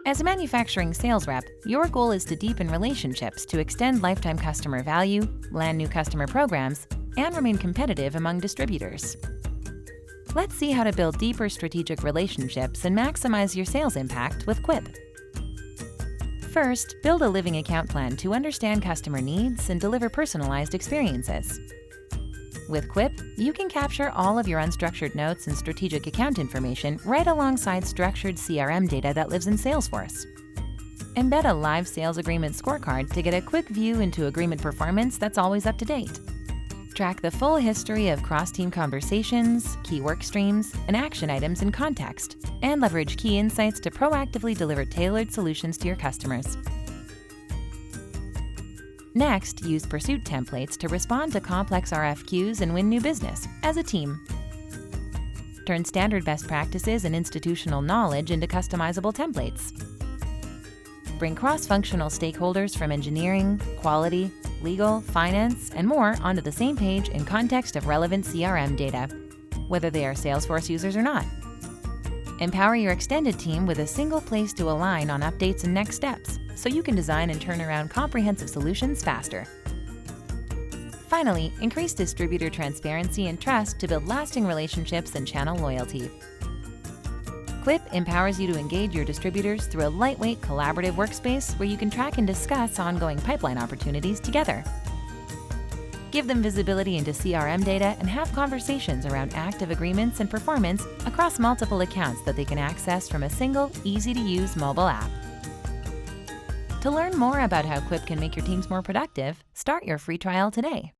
As a manufacturing sales rep, your goal is to deepen relationships to extend lifetime customer value, land new customer programs, and remain competitive among distributors. Let's see how to build deeper strategic relationships and maximize your sales impact with Quip. First, build a living account plan to understand customer needs and deliver personalized experiences. With Quip, you can capture all of your unstructured notes and strategic account information right alongside structured CRM data that lives in Salesforce. Embed a live sales agreement scorecard to get a quick view into agreement performance that's always up to date. Track the full history of cross-team conversations, key work streams, and action items in context, and leverage key insights to proactively deliver tailored solutions to your customers. Next, use pursuit templates to respond to complex RFQs and win new business as a team. Turn standard best practices and institutional knowledge into customizable templates. Bring cross-functional stakeholders from engineering, quality, legal, finance, and more onto the same page in context of relevant CRM data, whether they are Salesforce users or not. Empower your extended team with a single place to align on updates and next steps, so you can design and turn around comprehensive solutions faster. Finally, increase distributor transparency and trust to build lasting relationships and channel loyalty. Quip empowers you to engage your distributors through a lightweight, collaborative workspace where you can track and discuss ongoing pipeline opportunities together. Give them visibility into CRM data and have conversations around active agreements and performance across multiple accounts that they can access from a single, easy-to-use mobile app. To learn more about how Quip can make your teams more productive, start your free trial today.